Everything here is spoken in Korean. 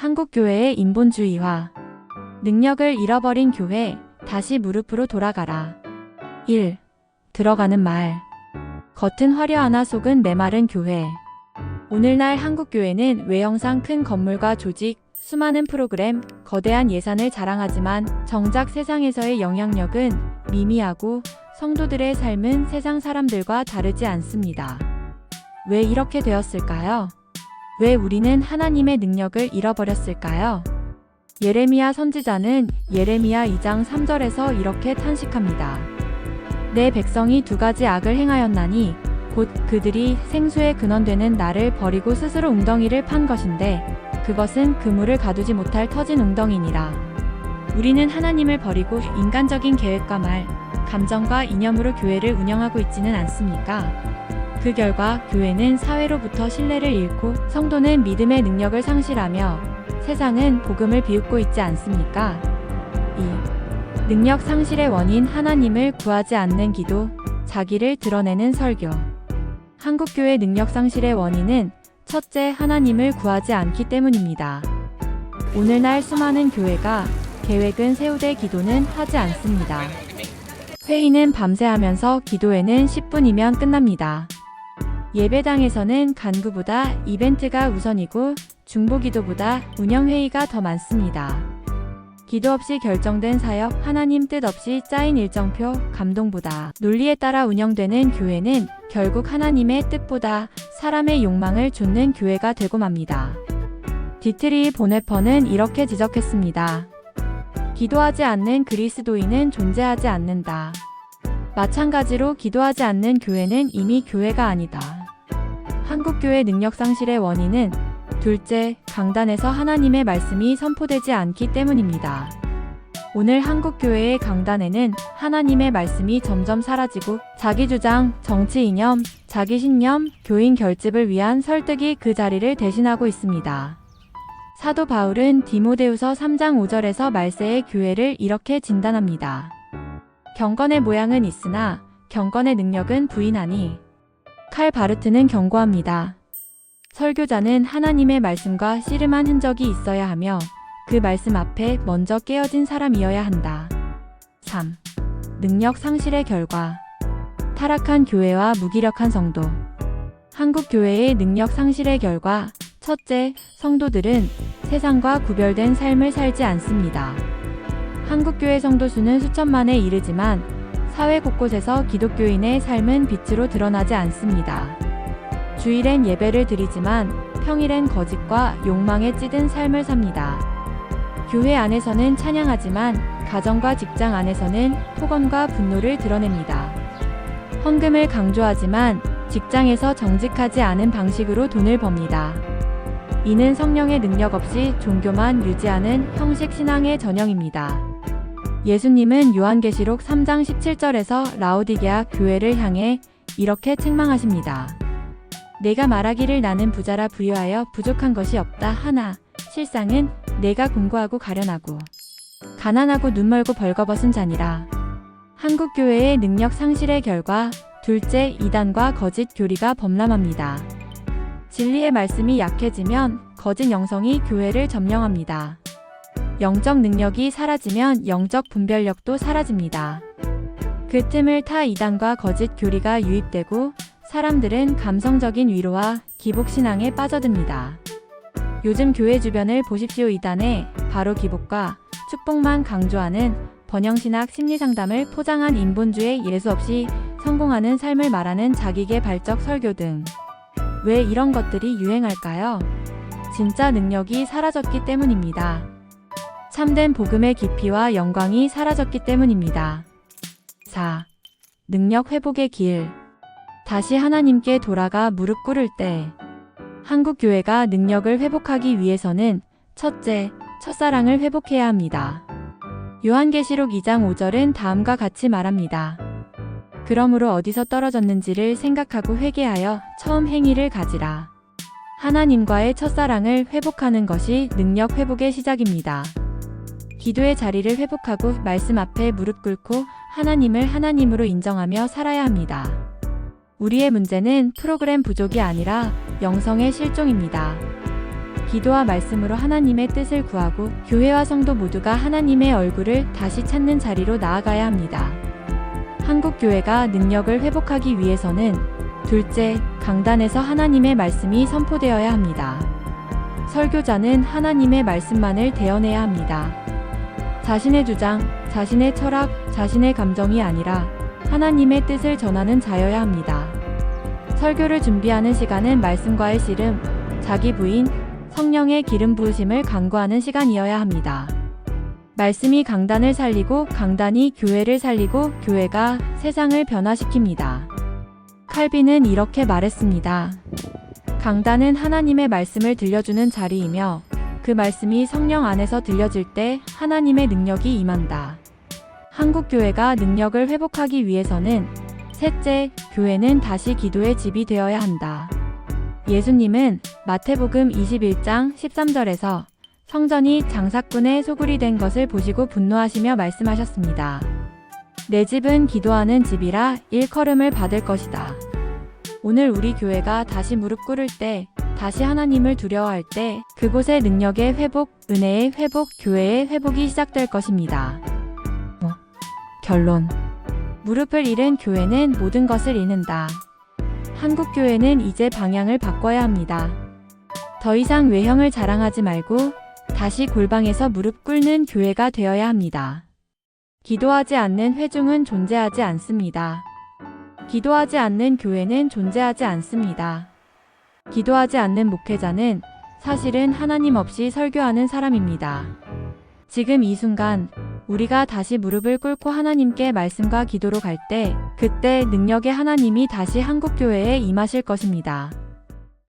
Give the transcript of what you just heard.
한국교회의 인본주의화. 능력을 잃어버린 교회, 다시 무릎으로 돌아가라. 1. 들어가는 말. 겉은 화려하나 속은 메마른 교회. 오늘날 한국교회는 외형상 큰 건물과 조직, 수많은 프로그램, 거대한 예산을 자랑하지만 정작 세상에서의 영향력은 미미하고 성도들의 삶은 세상 사람들과 다르지 않습니다. 왜 이렇게 되었을까요? 왜 우리는 하나님의 능력을 잃어버렸을까요? 예레미야 선지자는 예레미야 2장 3절에서 이렇게 탄식합니다. 내 백성이 두 가지 악을 행하였나니 곧 그들이 생수의 근원되는 나를 버리고 스스로 웅덩이를 판 것인데 그것은 그물을 가두지 못할 터진 웅덩이니라. 우리는 하나님을 버리고 인간적인 계획과 말, 감정과 이념으로 교회를 운영하고 있지는 않습니까? 그 결과 교회는 사회로부터 신뢰를 잃고 성도는 믿음의 능력을 상실하며 세상은 복음을 비웃고 있지 않습니까? 2. 능력 상실의 원인 하나님을 구하지 않는 기도, 자기를 드러내는 설교. 한국교회 능력 상실의 원인은 첫째, 하나님을 구하지 않기 때문입니다. 오늘날 수많은 교회가 계획은 세우되 기도는 하지 않습니다. 회의는 밤새 하면서 기도회는 10분이면 끝납니다. 예배당에서는 간구보다 이벤트가 우선이고 중보기도보다 운영회의가 더 많습니다. 기도 없이 결정된 사역, 하나님 뜻 없이 짜인 일정표, 감동보다 논리에 따라 운영되는 교회는 결국 하나님의 뜻보다 사람의 욕망을 좇는 교회가 되고 맙니다. 디트리 보네퍼는 이렇게 지적했습니다. 기도하지 않는 그리스도인은 존재하지 않는다. 마찬가지로 기도하지 않는 교회는 이미 교회가 아니다. 한국교회 능력 상실의 원인은 둘째, 강단에서 하나님의 말씀이 선포되지 않기 때문입니다. 오늘 한국교회의 강단에는 하나님의 말씀이 점점 사라지고 자기 주장, 정치 이념, 자기 신념, 교인 결집을 위한 설득이 그 자리를 대신하고 있습니다. 사도 바울은 디모데후서 3장 5절에서 말세의 교회를 이렇게 진단합니다. 경건의 모양은 있으나 경건의 능력은 부인하니. 칼 바르트는 경고합니다. 설교자는 하나님의 말씀과 씨름한 흔적이 있어야 하며 그 말씀 앞에 먼저 깨어진 사람이어야 한다. 3. 능력 상실의 결과. 타락한 교회와 무기력한 성도. 한국 교회의 능력 상실의 결과. 첫째, 성도들은 세상과 구별된 삶을 살지 않습니다. 한국교회 성도 수는 수천만에 이르지만 사회 곳곳에서 기독교인의 삶은 빛으로 드러나지 않습니다. 주일엔 예배를 드리지만 평일엔 거짓과 욕망에 찌든 삶을 삽니다. 교회 안에서는 찬양하지만 가정과 직장 안에서는 폭언과 분노를 드러냅니다. 헌금을 강조하지만 직장에서 정직하지 않은 방식으로 돈을 법니다. 이는 성령의 능력 없이 종교만 유지하는 형식 신앙의 전형입니다. 예수님은 요한계시록 3장 17절에서 라오디게아 교회를 향해 이렇게 책망하십니다. 내가 말하기를 나는 부자라 부유하여 부족한 것이 없다 하나 실상은 내가 궁고하고 가련하고 가난하고 눈멀고 벌거벗은 자니라. 한국교회의 능력 상실의 결과. 둘째, 이단과 거짓 교리가 범람합니다. 진리의 말씀이 약해지면 거짓 영성이 교회를 점령합니다. 영적 능력이 사라지면 영적 분별력도 사라집니다. 그 틈을 타 이단과 거짓 교리가 유입되고 사람들은 감성적인 위로와 기복신앙에 빠져듭니다. 요즘 교회 주변을 보십시오. 이단에 바로 기복과 축복만 강조하는 번영신학 심리상담을 포장한 인본주의 예수 없이 성공하는 삶을 말하는 자기계발적 설교 등. 왜 이런 것들이 유행할까요? 진짜 능력이 사라졌기 때문입니다. 참된 복음의 깊이와 영광이 사라졌기 때문입니다. 4. 능력 회복의 길. 다시 하나님께 돌아가 무릎 꿇을 때. 한국교회가 능력을 회복하기 위해서는 첫째, 첫사랑을 회복해야 합니다. 요한계시록 2장 5절은 다음과 같이 말합니다. 그러므로 어디서 떨어졌는지를 생각하고 회개하여 처음 행위를 가지라. 하나님과의 첫사랑을 회복하는 것이 능력 회복의 시작입니다. 기도의 자리를 회복하고 말씀 앞에 무릎 꿇고 하나님을 하나님으로 인정하며 살아야 합니다. 우리의 문제는 프로그램 부족이 아니라 영성의 실종입니다. 기도와 말씀으로 하나님의 뜻을 구하고 교회와 성도 모두가 하나님의 얼굴을 다시 찾는 자리로 나아가야 합니다. 한국 교회가 능력을 회복하기 위해서는 둘째, 강단에서 하나님의 말씀이 선포되어야 합니다. 설교자는 하나님의 말씀만을 대언해야 합니다. 자신의 주장, 자신의 철학, 자신의 감정이 아니라 하나님의 뜻을 전하는 자여야 합니다. 설교를 준비하는 시간은 말씀과의 씨름, 자기 부인, 성령의 기름 부으심을 간구하는 시간이어야 합니다. 말씀이 강단을 살리고 강단이 교회를 살리고 교회가 세상을 변화시킵니다. 칼빈은 이렇게 말했습니다. 강단은 하나님의 말씀을 들려주는 자리이며 그 말씀이 성령 안에서 들려질 때 하나님의 능력이 임한다. 한국 교회가 능력을 회복하기 위해서는 셋째, 교회는 다시 기도의 집이 되어야 한다. 예수님은 마태복음 21장 13절에서 성전이 장사꾼의 소굴이 된 것을 보시고 분노하시며 말씀하셨습니다. 내 집은 기도하는 집이라 일컬음을 받을 것이다. 오늘 우리 교회가 다시 무릎 꿇을 때, 다시 하나님을 두려워할 때 그곳의 능력의 회복, 은혜의 회복, 교회의 회복이 시작될 것입니다. 결론. 무릎을 잃은 교회는 모든 것을 잃는다. 한국 교회는 이제 방향을 바꿔야 합니다. 더 이상 외형을 자랑하지 말고 다시 골방에서 무릎 꿇는 교회가 되어야 합니다. 기도하지 않는 회중은 존재하지 않습니다. 기도하지 않는 교회는 존재하지 않습니다. 기도하지 않는 목회자는 사실은 하나님 없이 설교하는 사람입니다. 지금 이 순간 우리가 다시 무릎을 꿇고 하나님께 말씀과 기도로 갈 때, 그때 능력의 하나님이 다시 한국 교회에 임하실 것입니다.